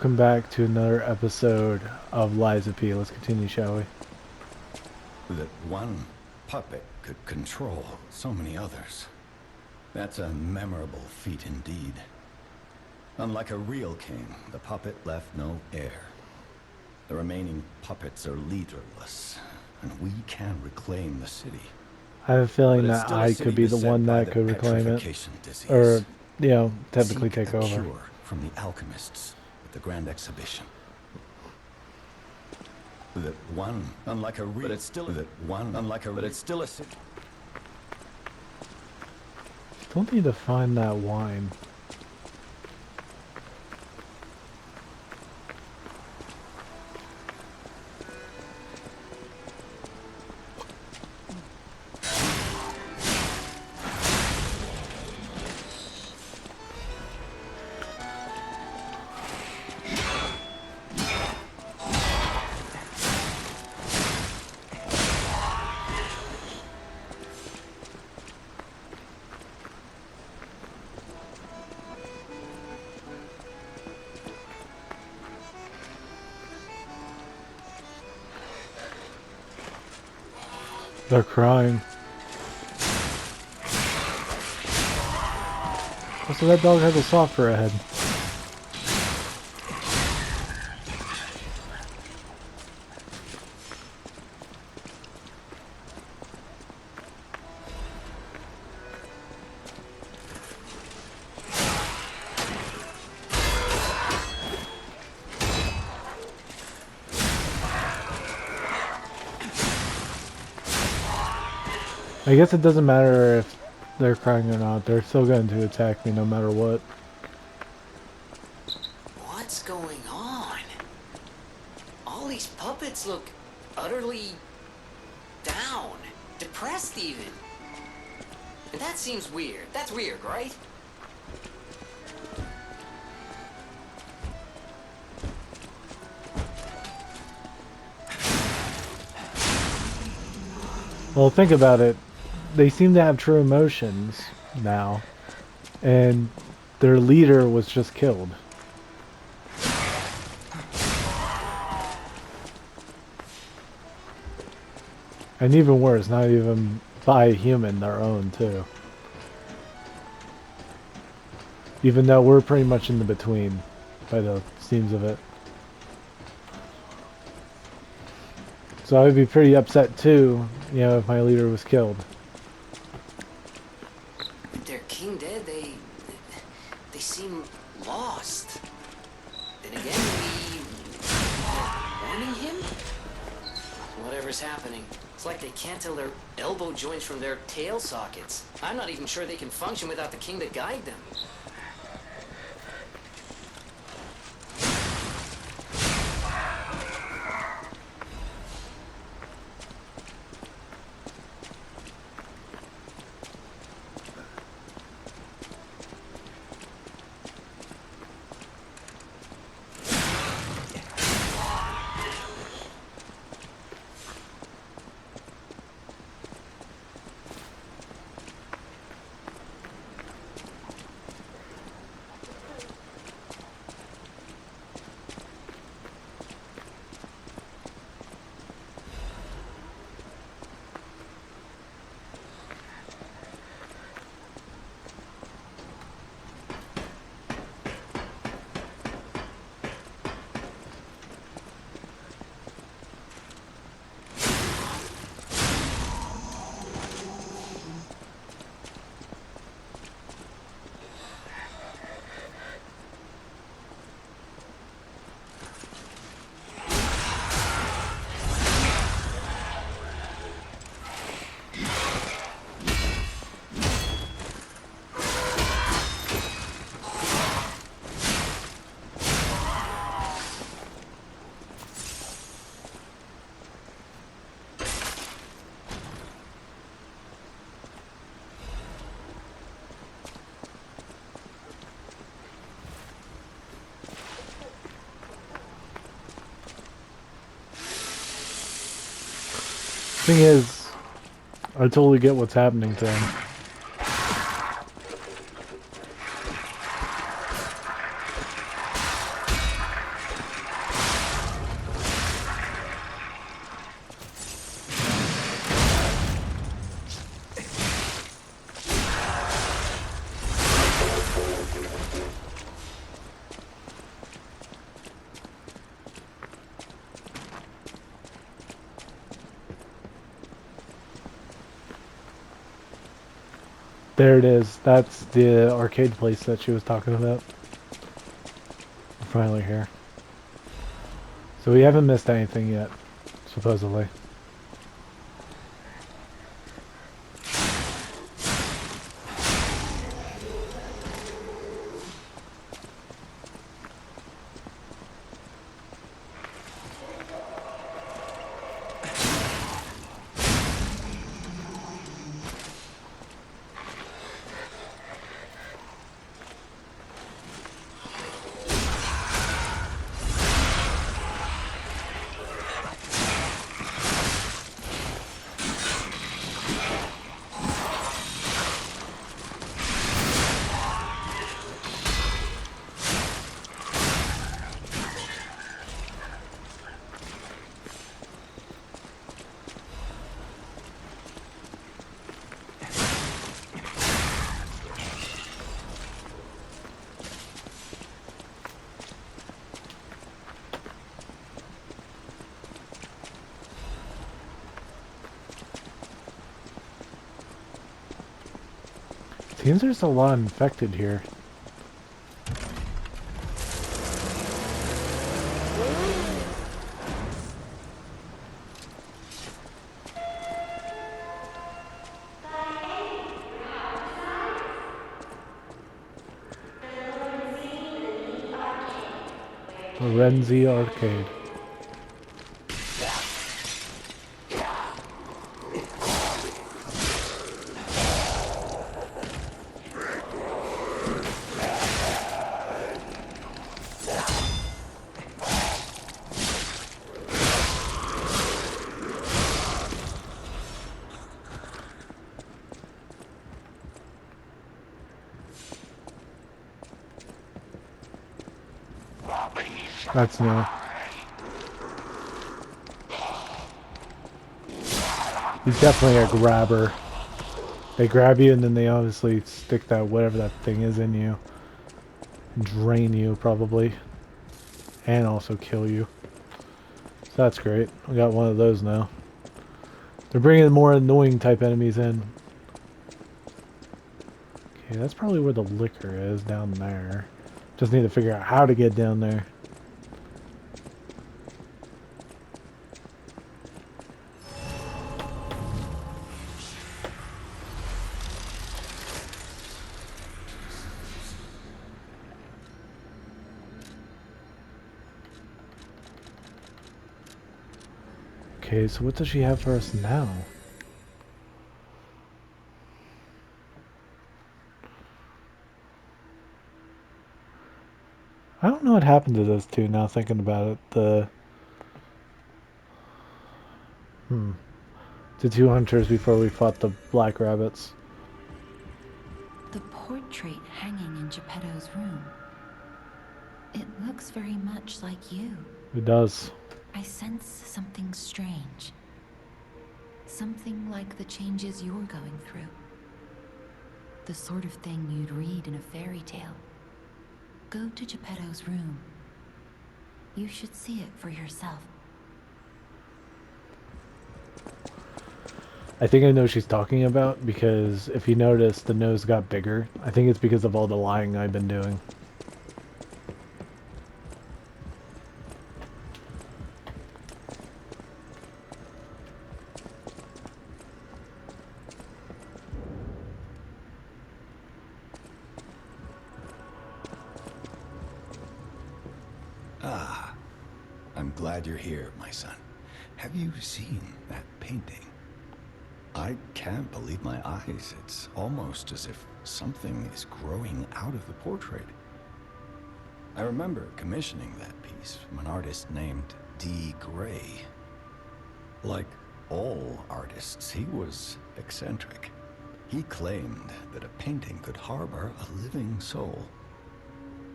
welcome back to another episode of Lies of P. Let's continue, shall we? That one puppet could control so many others. That's a memorable feat indeed. Unlike a real king, the puppet left no heir. The remaining puppets are leaderless, and we can reclaim the city. I have a feeling But it's that still a I city could be the beset one by that the could reclaim it. petrification disease. Or, technically Seek take a over. cure from the alchemists at the Grand Exhibition. That one, unlike a real, but it's still a city. Don't need to find that wine. They're crying. Oh, so that dog has a soft for a head. I guess it doesn't matter if they're crying or not. They're still going to attack me no matter what. What's going on? All these puppets look utterly down, depressed even. And that seems weird. That's weird, right? Well, think about it. They seem to have true emotions now. And their leader was just killed. And even worse, not even by a human, their own too. Even though we're pretty much in the between, by the seams of it. So I would be pretty upset too, if my leader was killed. With their king dead, they seem lost. Then again, we're warning him? Whatever's happening, it's like they can't tell their elbow joints from their tail sockets. I'm not even sure they can function without the king to guide them. Thing is, I totally get what's happening to him. There it is. That's the arcade place that she was talking about. We're finally here. So we haven't missed anything yet, supposedly. Seems there's a lot infected here. Lorenzi Arcade. That's new. He's definitely a grabber. They grab you and then they obviously stick that whatever that thing is in you. Drain you probably. And also kill you. So that's great. We got one of those now. They're bringing more annoying type enemies in. Okay, that's probably where the liquor is, down there. Just need to figure out how to get down there. Okay, so what does she have for us now? I don't know what happened to those two now thinking about it. The two hunters before we fought the black rabbits. The portrait hanging in Geppetto's room. It looks very much like you. It does. I sense something strange. Something like the changes you're going through. The sort of thing you'd read in a fairy tale. Go to Geppetto's room. You should see it for yourself. I think I know what she's talking about because if you notice, the nose got bigger. I think it's because of all the lying I've been doing. Ah, I'm glad you're here, my son. Have you seen that painting? I can't believe my eyes. It's almost as if something is growing out of the portrait. I remember commissioning that piece from an artist named D. Gray. Like all artists, he was eccentric. He claimed that a painting could harbor a living soul.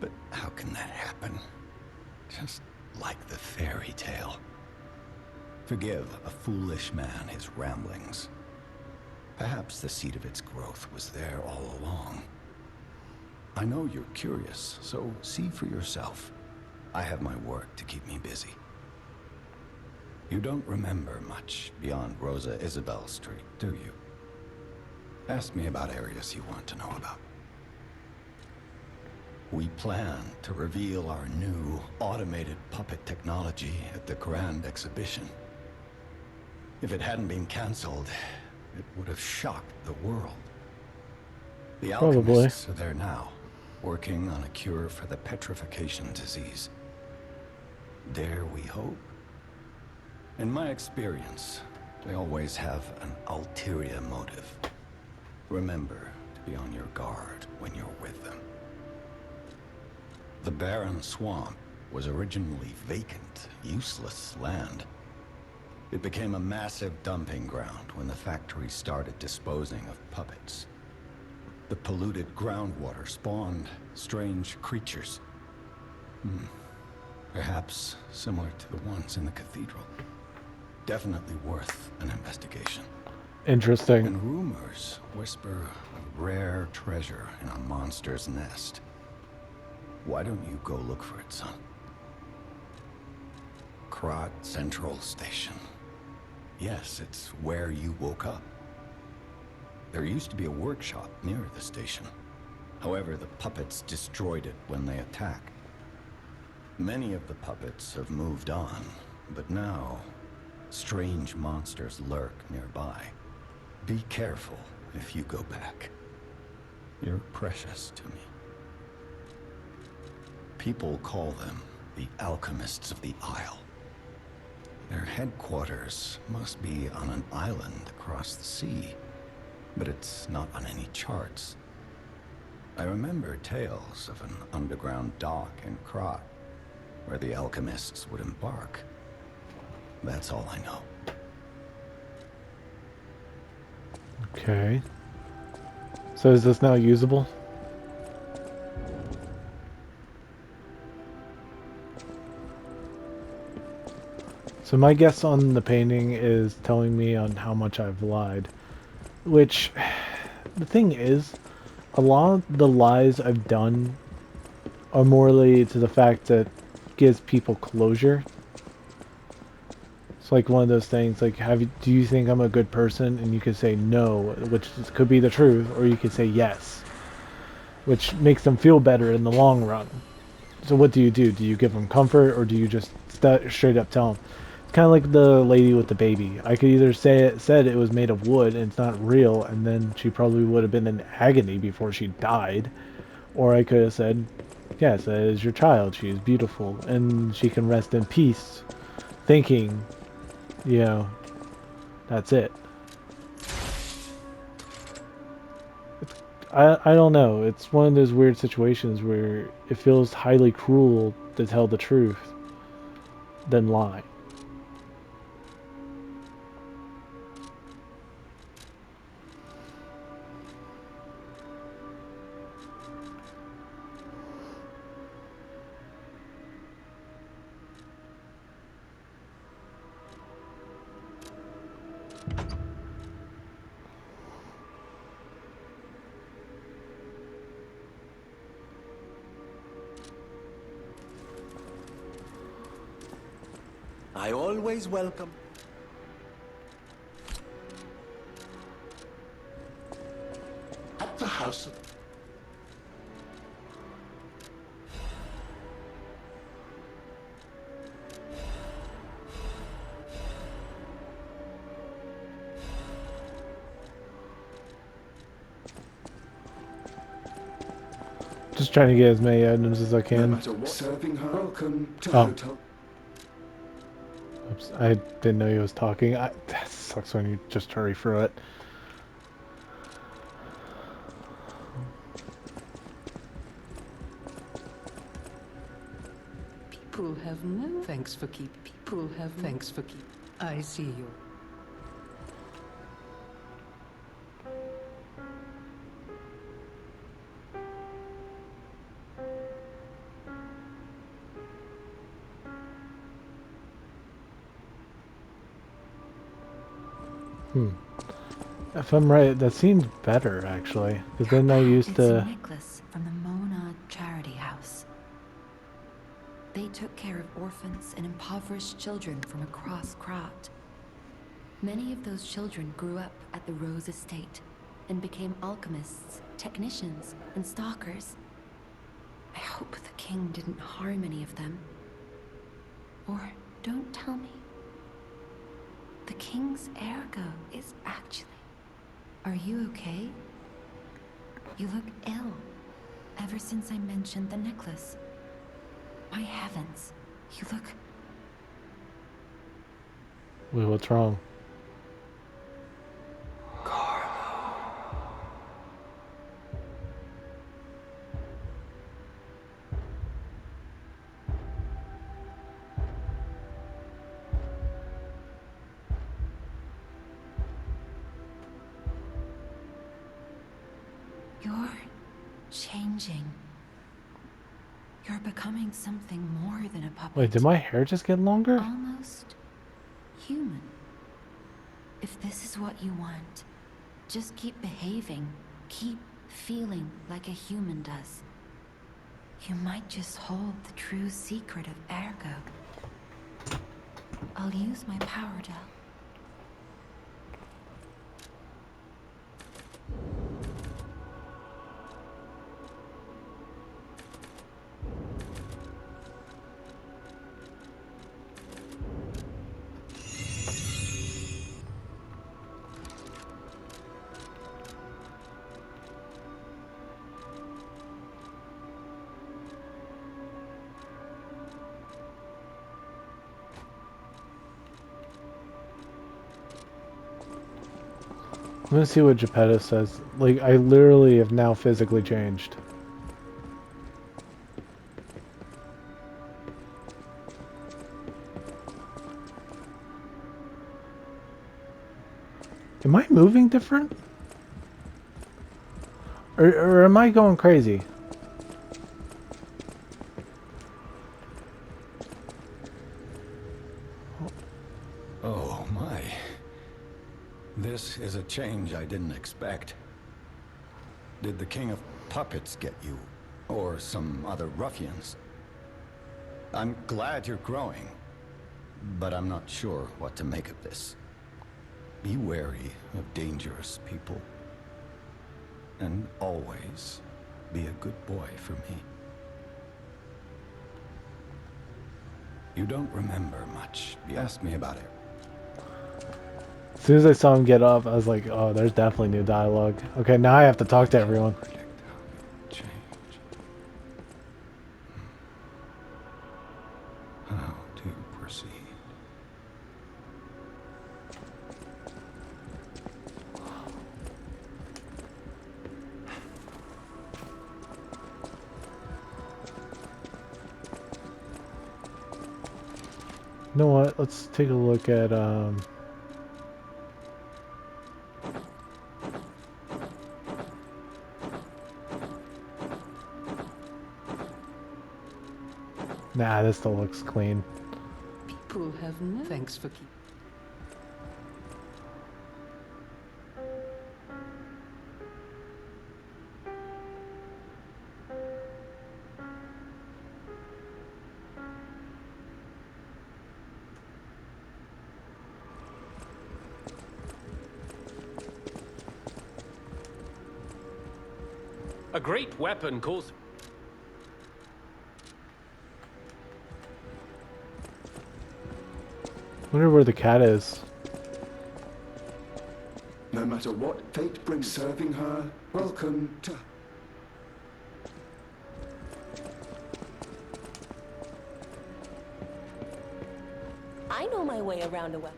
But how can that happen? Just like the fairy tale. Forgive a foolish man his ramblings. Perhaps the seed of its growth was there all along. I know you're curious, so see for yourself. I have my work to keep me busy. You don't remember much beyond Rosa Isabel Street, do you? Ask me about areas you want to know about. We plan to reveal our new automated puppet technology at the Grand Exhibition. If it hadn't been cancelled, it would have shocked the world. The Probably. alchemists are there now, working on a cure for the petrification disease. Dare we hope? In my experience, they always have an ulterior motive. Remember to be on your guard when you're with them. The barren swamp was originally vacant, useless land. It became a massive dumping ground when the factory started disposing of puppets. The polluted groundwater spawned strange creatures. Perhaps similar to the ones in the cathedral. Definitely worth an investigation. Interesting. And rumors whisper of rare treasure in a monster's nest. Why don't you go look for it, son? Krat Central Station. Yes, it's where you woke up. There used to be a workshop near the station. However, the puppets destroyed it when they attacked. Many of the puppets have moved on, but now, strange monsters lurk nearby. Be careful if you go back. You're precious to me. People call them the Alchemists of the Isle. Their headquarters must be on an island across the sea, but it's not on any charts. I remember tales of an underground dock in Krat, where the alchemists would embark. That's all I know. Okay. So is this now usable? So my guess on the painting is telling me on how much I've lied. Which, the thing is, a lot of the lies I've done are morely to the fact that gives people closure. It's like one of those things, like, do you think I'm a good person? And you could say no, which could be the truth, or you could say yes, which makes them feel better in the long run. So what do? Do you give them comfort, or do you just straight up tell them? It's kind of like the lady with the baby. I could either said it was made of wood and it's not real, and then she probably would have been in agony before she died, or I could have said, yes, that is your child. She is beautiful, and she can rest in peace, thinking, you know, that's it. I don't know. It's one of those weird situations where it feels highly cruel to tell the truth than lie. I always welcome. At the house of... Just trying to get as many items as I No can. matter what, serving her. Welcome to Oh. Hotel. Oops, I didn't know he was talking. That sucks when you just hurry through it. People have no thanks for keep. People have thanks for keep. I see you. If I'm right, that seems better, actually. Because then I used It's to... Nicholas from the Mona Charity House. They took care of orphans and impoverished children from across Krat. Many of those children grew up at the Rose Estate and became alchemists, technicians, and stalkers. I hope the king didn't harm any of them. Or don't tell me. The king's ergo is actually... Are you okay? You look ill. Ever since I mentioned the necklace. My heavens, you look... Wait, what's wrong? You're changing. You're becoming something more than a puppet. Wait, did my hair just get longer? Almost human. If this is what you want, just keep behaving. Keep feeling like a human does. You might just hold the true secret of ergo. I'll use my power to... I'm gonna see what Geppetto says. Like, I literally have now physically changed. Am I moving different? Or am I going crazy? Oh my. This is a change I didn't expect. Did the King of Puppets get you? Or some other ruffians? I'm glad you're growing, but I'm not sure what to make of this. Be wary of dangerous people. And always be a good boy for me. You don't remember much. You asked me about it. As soon as I saw him get up, I was like, oh, there's definitely new dialogue. Okay, now I have to talk to everyone. Predict how you'll change. How to proceed. You know what? Let's take a look at, Nah, this still looks clean. People have no... Thanks for keep... A great weapon calls... Wonder where the cat is. No matter what fate brings, serving her, welcome to... I know my way around a well.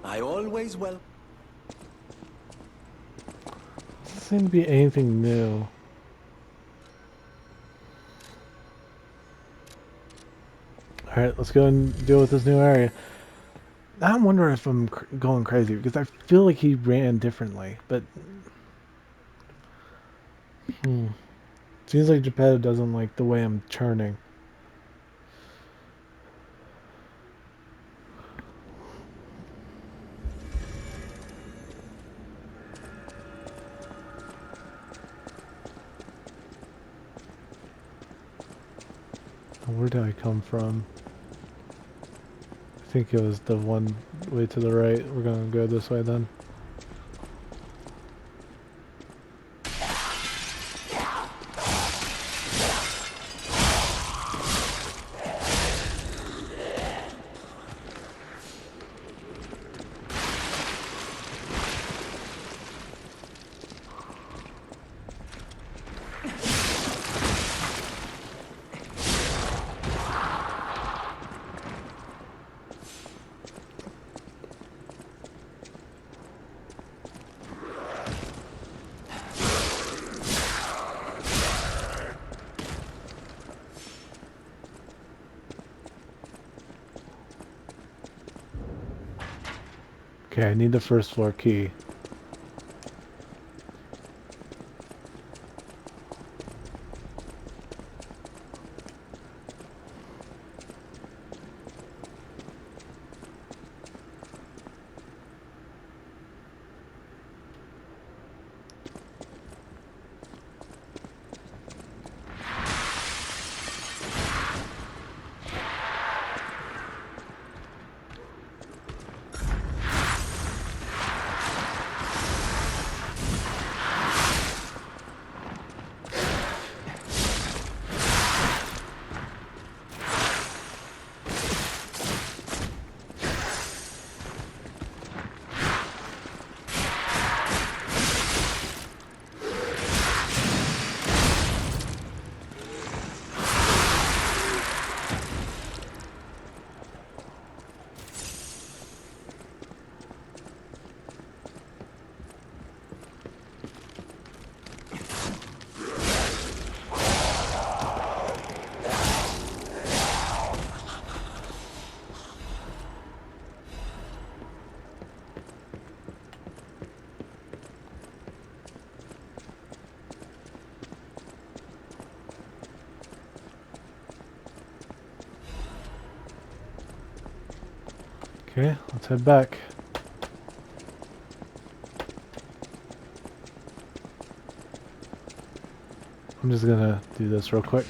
I always well. Doesn't seem to be anything new. Alright, let's go and deal with this new area. I'm wondering if I'm going crazy, because I feel like he ran differently, but... Seems like Geppetto doesn't like the way I'm turning. Where did I come from? I think it was the one way to the right. We're gonna go this way then. Okay, I need the first floor key. Okay, let's head back. I'm just gonna do this real quick.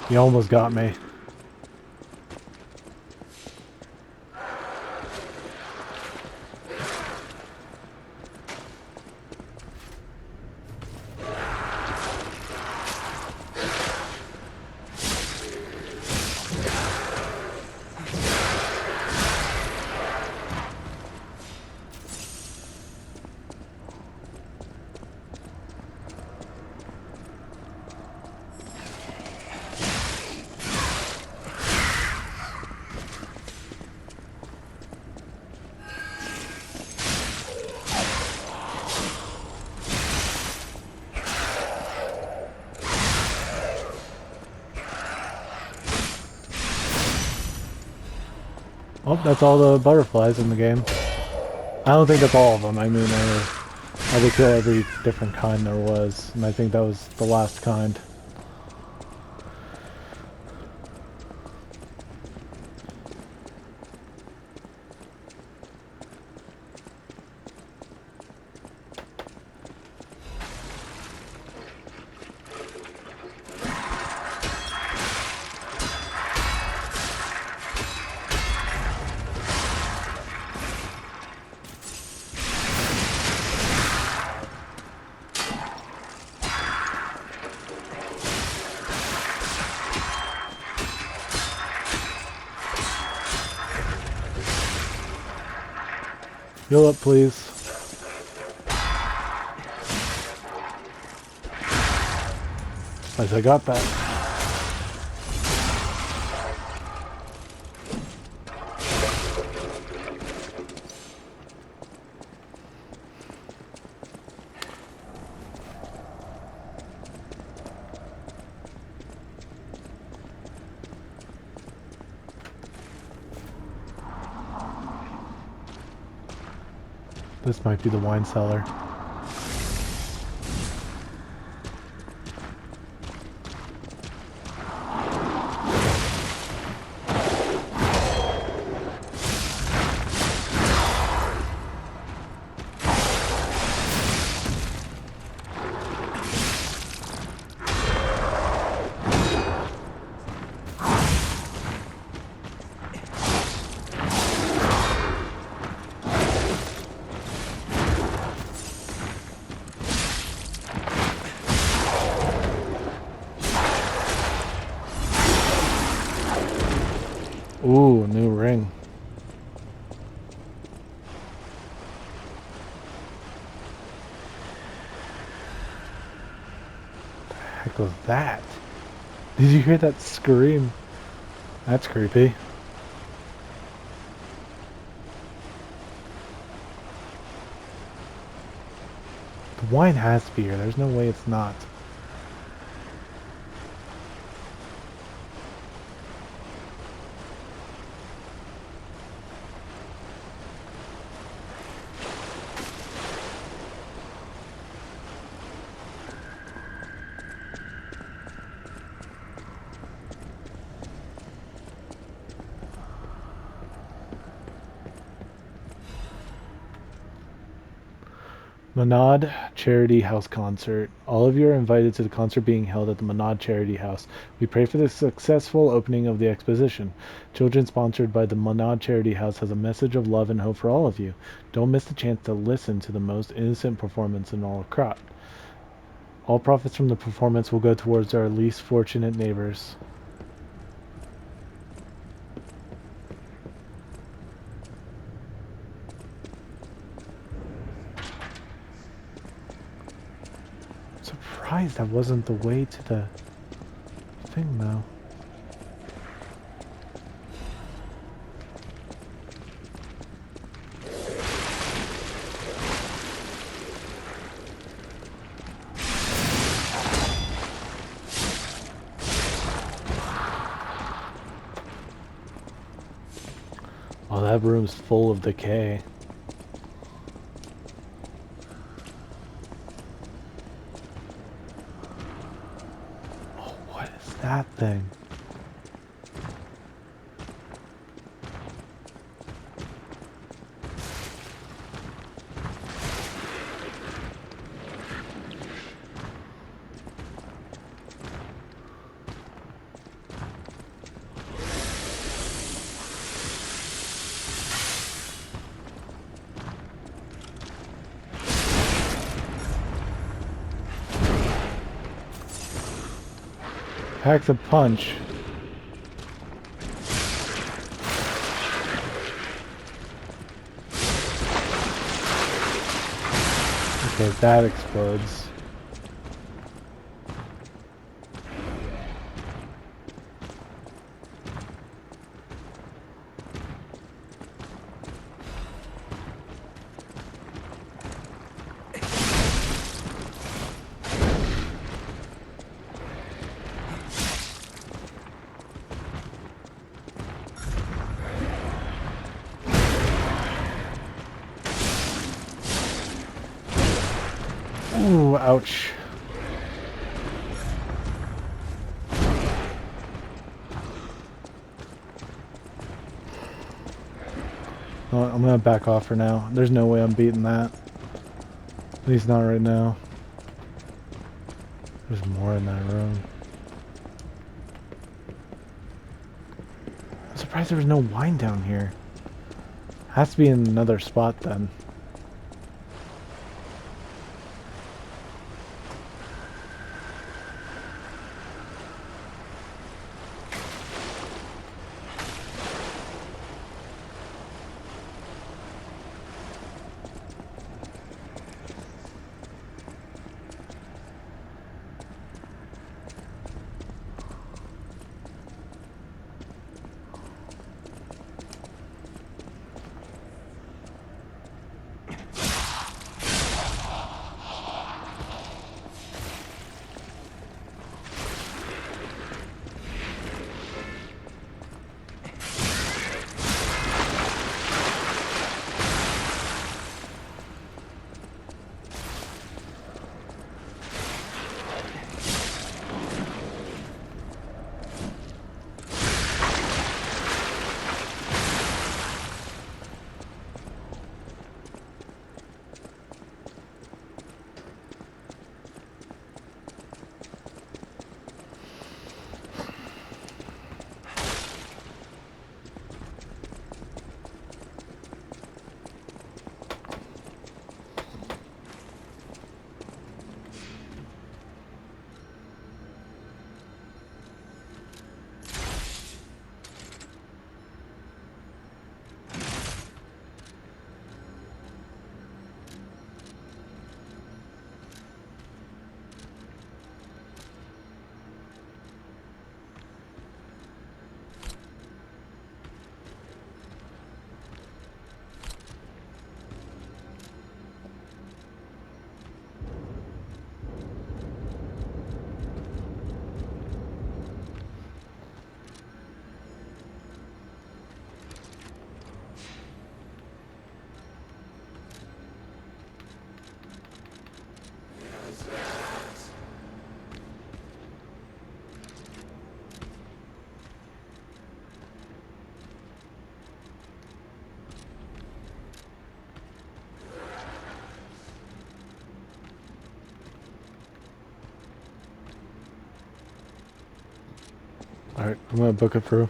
You almost got me. Oh, that's all the butterflies in the game. I don't think that's all of them. I mean, I had to kill every different kind there was, and I think that was the last kind. Heal up, please. Nice, I got that. This might be the wine cellar. Ooh, new ring. What the heck was that? Did you hear that scream? That's creepy. The wine has to be here. There's no way it's not. Monad Charity House Concert. All of you are invited to the concert being held at the Monad Charity House. We pray for the successful opening of the exposition. Children sponsored by the Monad Charity House has a message of love and hope for all of you. Don't miss the chance to listen to the most innocent performance in all of Krat. All profits from the performance will go towards our least fortunate neighbors. Surprised that wasn't the way to the thing though. Oh, that room's full of decay. Oh, what is that thing? Pack the punch. Okay, that explodes. Ooh, ouch. Oh, I'm gonna back off for now. There's no way I'm beating that. At least not right now. There's more in that room. I'm surprised there was no wine down here. Has to be in another spot then. Alright, I'm gonna book it through.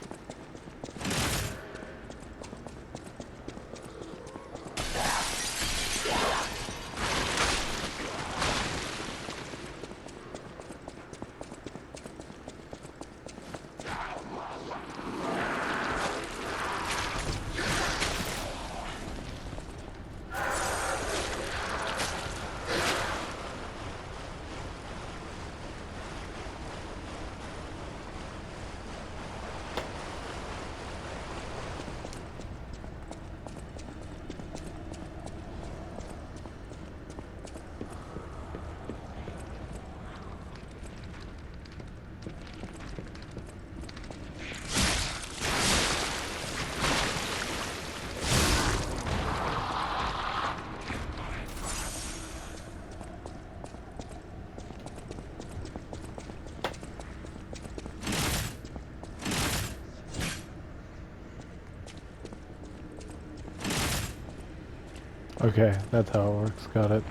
Okay, that's how it works. Got it.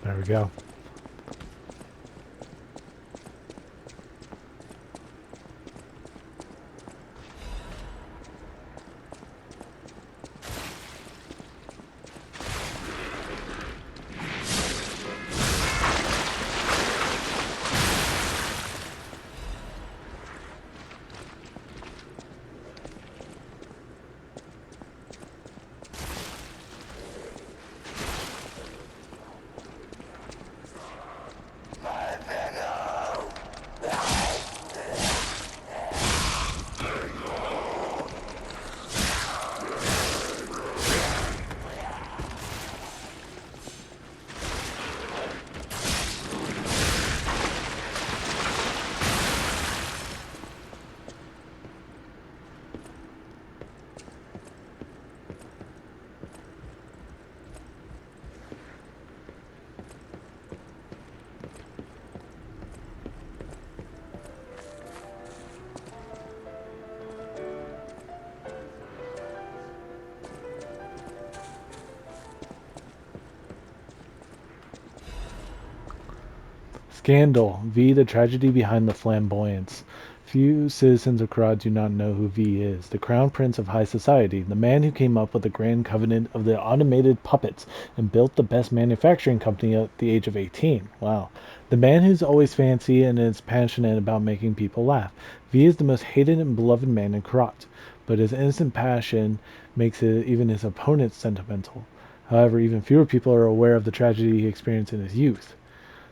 There we go. Scandal. V, the tragedy behind the flamboyance. Few citizens of Krat do not know who V is. The crown prince of high society, the man who came up with the grand covenant of the automated puppets and built the best manufacturing company at the age of 18. Wow. The man who's always fancy and is passionate about making people laugh. V is the most hated and beloved man in Krat, but his innocent passion makes even his opponents sentimental. However, even fewer people are aware of the tragedy he experienced in his youth.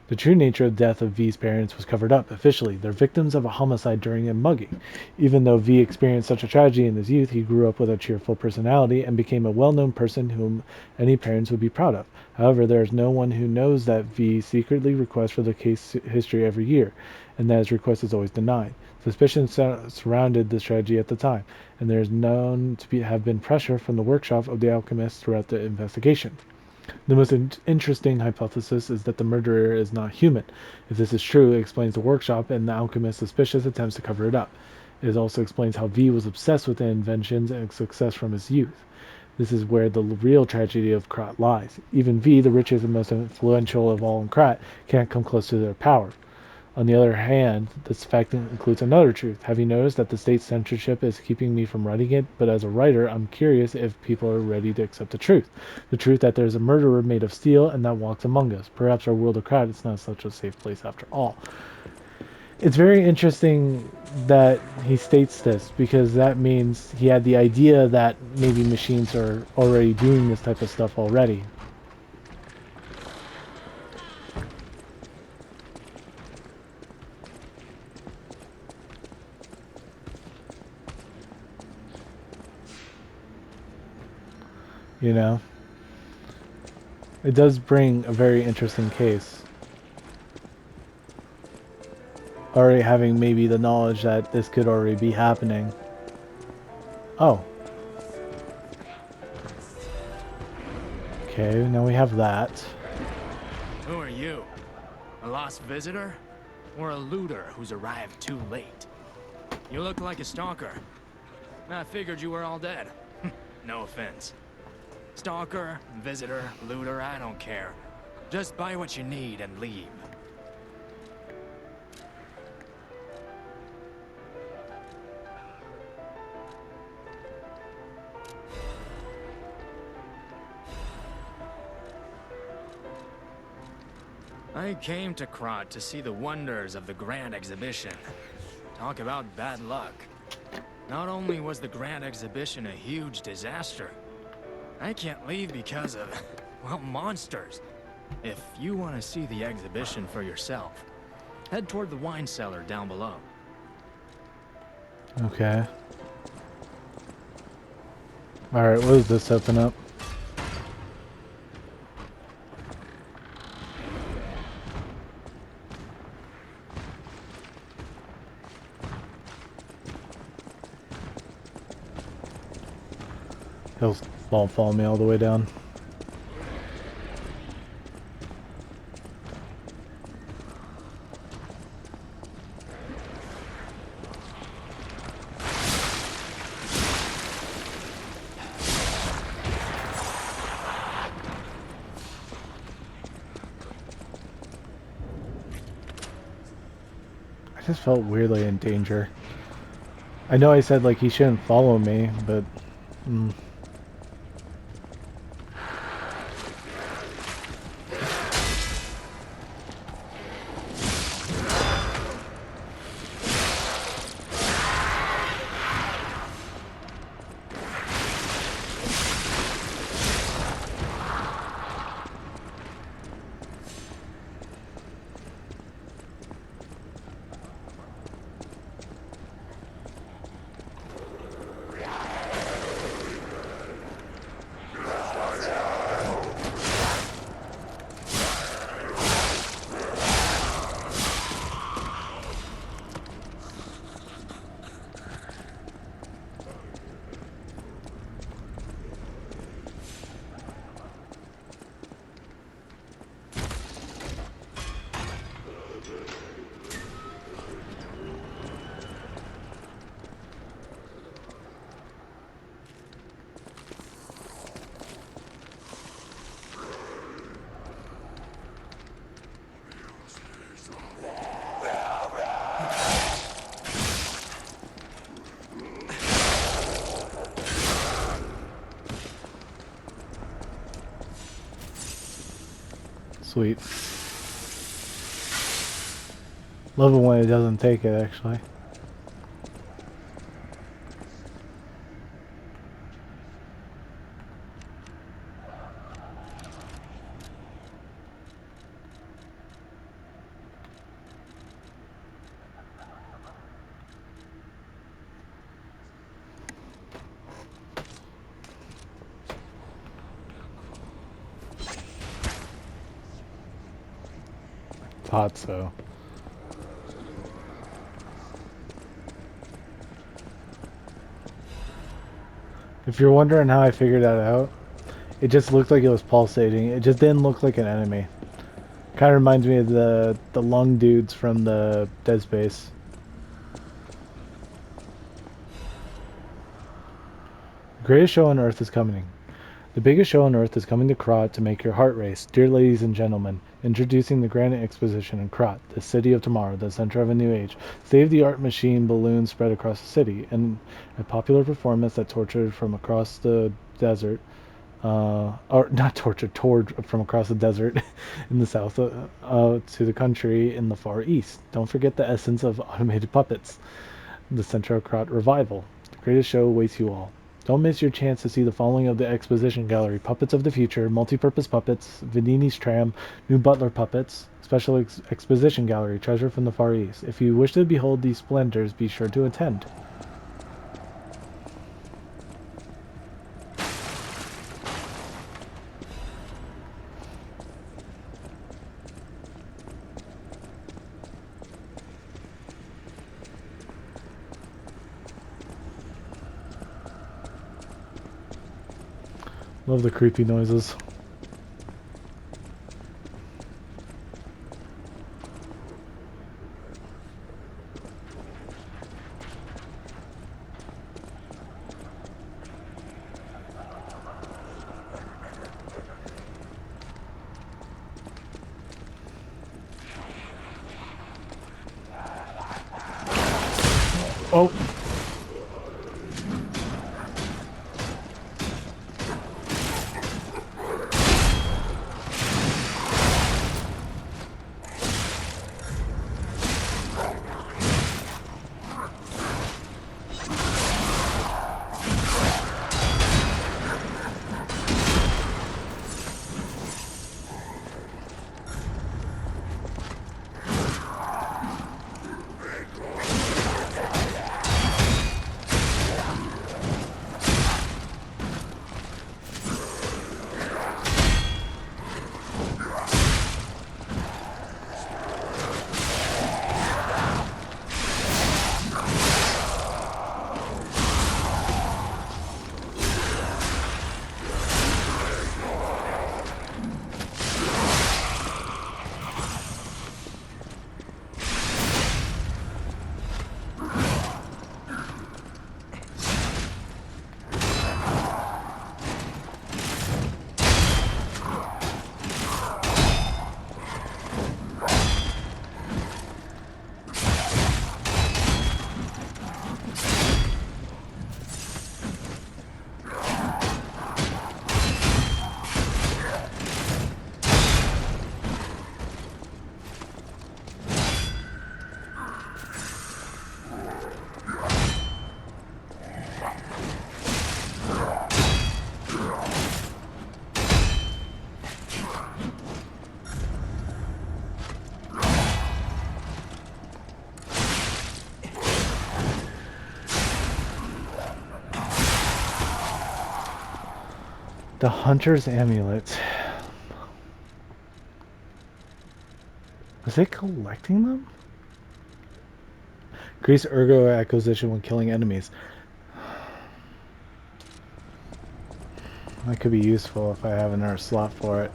The true nature of the death of V's parents was covered up officially. They're victims of a homicide during a mugging. Even though V experienced such a tragedy in his youth, he grew up with a cheerful personality and became a well-known person whom any parents would be proud of. However, there is no one who knows that V secretly requests for the case history every year, and that his request is always denied. Suspicion surrounded this tragedy at the time, and there is known to have been pressure from the workshop of the alchemists throughout the investigation. The most interesting hypothesis is that the murderer is not human. If this is true, it explains the workshop and the alchemist's suspicious attempts to cover it up. It also explains how V was obsessed with inventions and success from his youth. This is where the real tragedy of Krat lies. Even V, the richest and most influential of all in Krat, can't come close to their power. On the other hand, this fact includes another truth. Have you noticed that the state's censorship is keeping me from writing it? But as a writer, I'm curious if people are ready to accept the truth. The truth that there's a murderer made of steel and that walks among us. Perhaps our world of Krat is not such a safe place after all. It's very interesting that he states this because that means he had the idea that maybe machines are already doing this type of stuff already. You know? It does bring a very interesting case. Already having maybe the knowledge that this could already be happening. Oh. Okay, now we have that. Who are you? A lost visitor? Or a looter who's arrived too late? You look like a stalker. I figured you were all dead. No offense. Stalker, visitor, looter, I don't care. Just buy what you need and leave. I came to Krat to see the wonders of the Grand Exhibition. Talk about bad luck. Not only was the Grand Exhibition a huge disaster, I can't leave because of, well, monsters. If you want to see the exhibition for yourself, head toward the wine cellar down below. Okay. Alright, what does this open up? Won't follow me all the way down. I just felt weirdly in danger. I know I said like he shouldn't follow me, but sweet. Love it when it doesn't take it, actually. Thought so. If you're wondering how I figured that out, It just looked like it was pulsating. It just didn't look like an enemy. Kind of reminds me of the lung dudes from the Dead Space. The greatest show on Earth is coming. The biggest show on Earth is coming to Krat to make your heart race. Dear ladies and gentlemen, introducing the Grand Exposition in Krat, the city of tomorrow, the center of a new age. State-of-the-art machine balloons spread across the city, and a popular performance that tortured from across the desert, or not tortured, toured from across the desert in the south to the country in the far east. Don't forget the essence of automated puppets. The Center of Krat revival. The greatest show awaits you all. Don't miss your chance to see the following of the exposition gallery: Puppets of the Future, Multi-Purpose Puppets, Venini's Tram, New Butler Puppets, Special Exposition Gallery, Treasure from the Far East. If you wish to behold these splendors, be sure to attend. Love the creepy noises. Oh! The Hunter's Amulet. Was it collecting them? Increase ergo acquisition when killing enemies. That could be useful if I have another slot for it.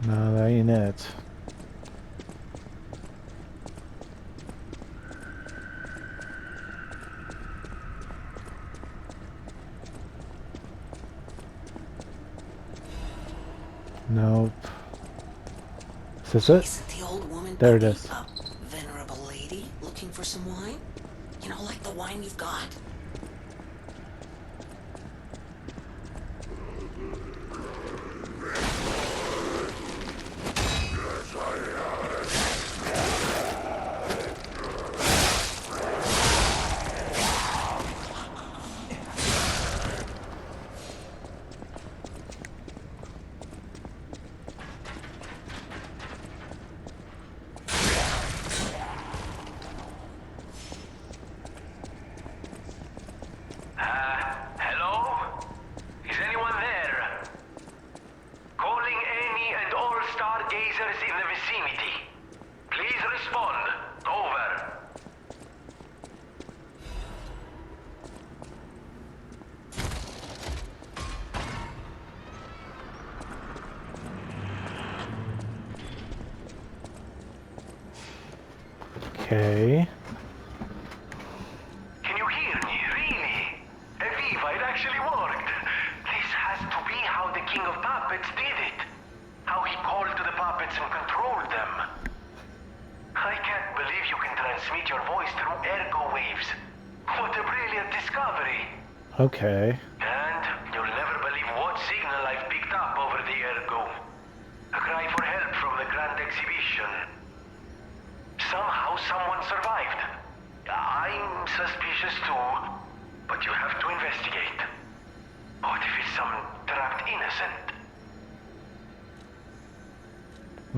No, that ain't it. Nope. Is this it? Isn't the old woman There it Buddy is. a venerable lady looking for some wine? You know, like the wine you've got. Okay. Can you hear me? Really? Aviva, it actually worked. This has to be how the King of Puppets did it. How he called to the puppets and controlled them. I can't believe you can transmit your voice through ergo waves. What a brilliant discovery. Okay. And you'll never believe what signal I've picked up over the ergo. A cry for help from the Grand Exhibition. Somehow someone survived. I'm suspicious too, but you have to investigate. What if it's some trapped innocent?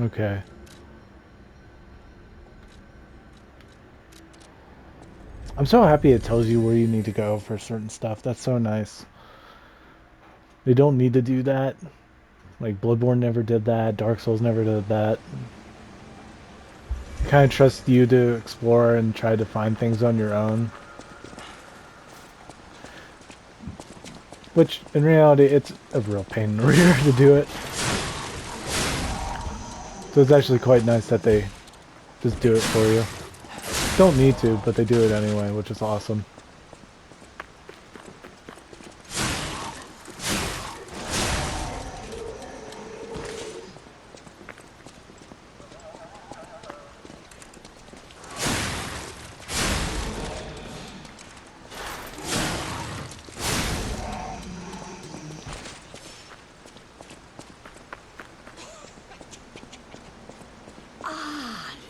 Okay. I'm so happy it tells you where you need to go for certain stuff. That's so nice. They don't need to do that. Like, Bloodborne never did that. Dark Souls never did that. I kind of trust you to explore and try to find things on your own. Which, in reality, it's a real pain in the rear to do it. So it's actually quite nice that they just do it for you. Don't need to, but they do it anyway, which is awesome.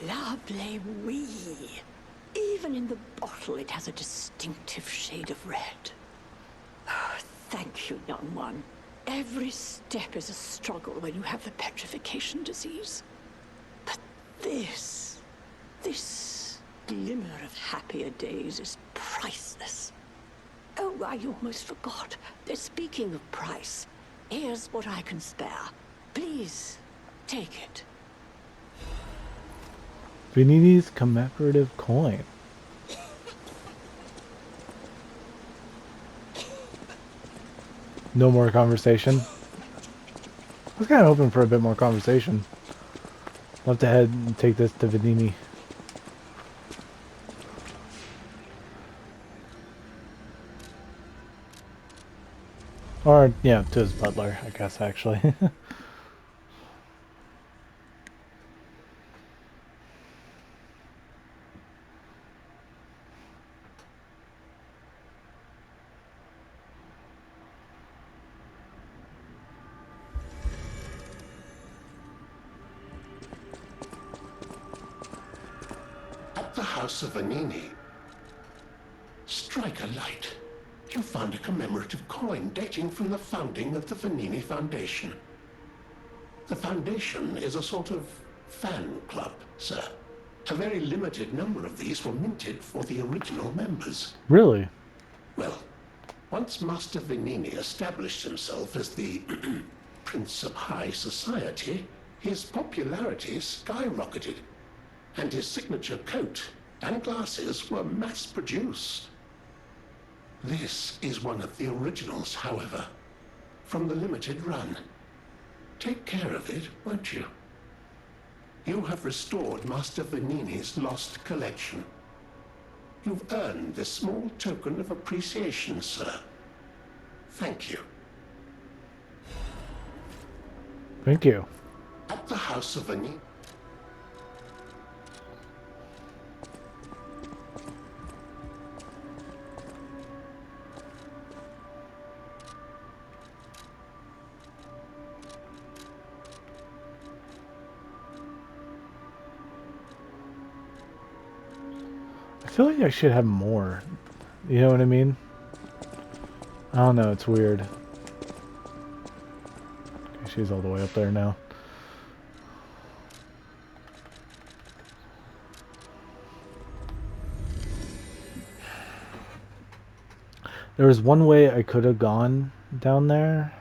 Lovely wee. Even in the bottle it has a distinctive shade of red. Oh, thank you, young one. Every step is a struggle when you have the petrification disease. But this glimmer of happier days is priceless. Oh, I almost forgot. Speaking of price, here's what I can spare. Please, take it. Venini's commemorative coin. No more conversation. I was kind of hoping for a bit more conversation. I'll have to head and take this to Venini. Or, yeah, to his butler, I guess, actually. At the House of Vanini. Strike a light. You found a commemorative coin dating from the founding of the Vanini Foundation. The Foundation is a sort of fan club, sir. A very limited number of these were minted for the original members. Really? Well, once Master Vanini established himself as the Prince of High Society, his popularity skyrocketed, and his signature coat and glasses were mass-produced. This is one of the originals, however, from the limited run. Take care of it, won't you? You have restored Master Vanini's lost collection. You've earned this small token of appreciation, sir. Thank you. Thank you. At the House of Vanini. I feel like I should have more. You know what I mean? I don't know, it's weird. Okay, she's all the way up there now. There was one way I could have gone down there.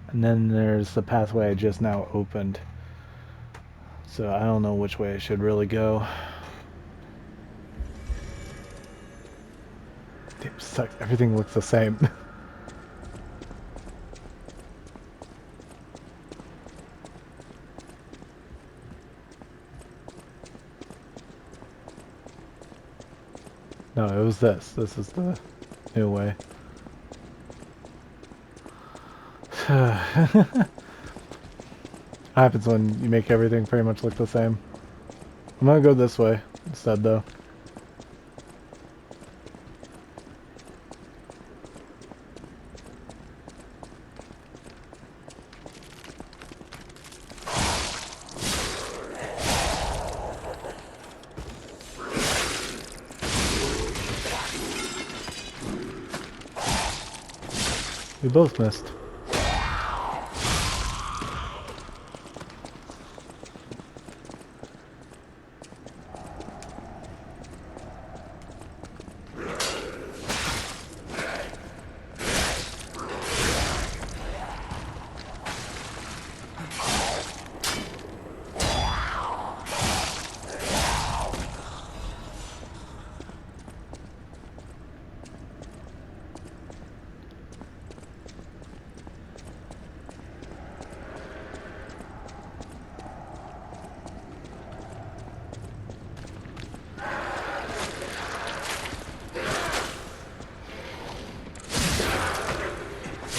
And then there's the pathway I just now opened. So I don't know which way I should really go. Damn, sucks. Everything looks the same. No, it was this. This is the new way. Happens when you make everything pretty much look the same. I'm gonna go this way instead, though. We both missed.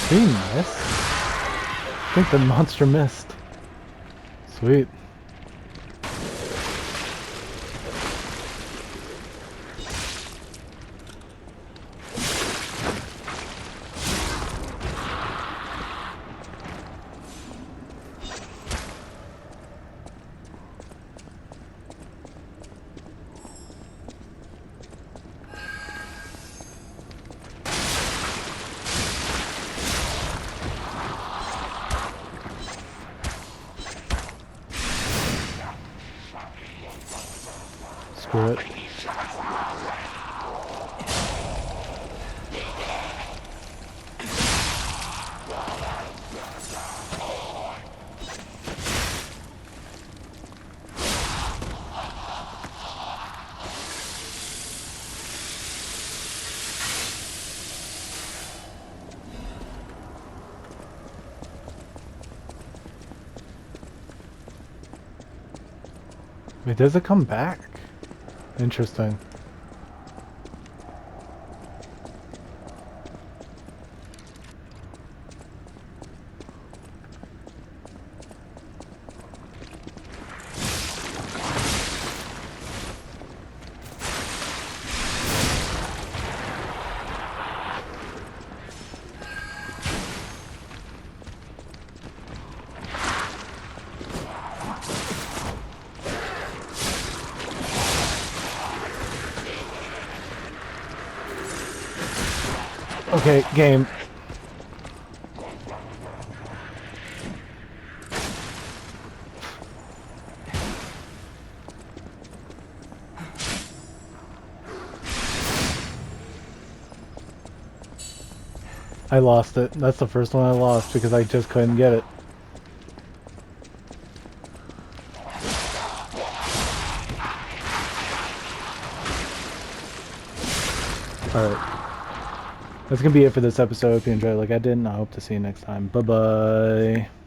He missed? I think the monster missed. Sweet. Screw it. Wait, does it come back? Interesting. Okay, game. I lost it. That's the first one I lost because I just couldn't get it. Alright. That's gonna be it for this episode. If you enjoyed it like I did, and I hope to see you next time. Bye-bye.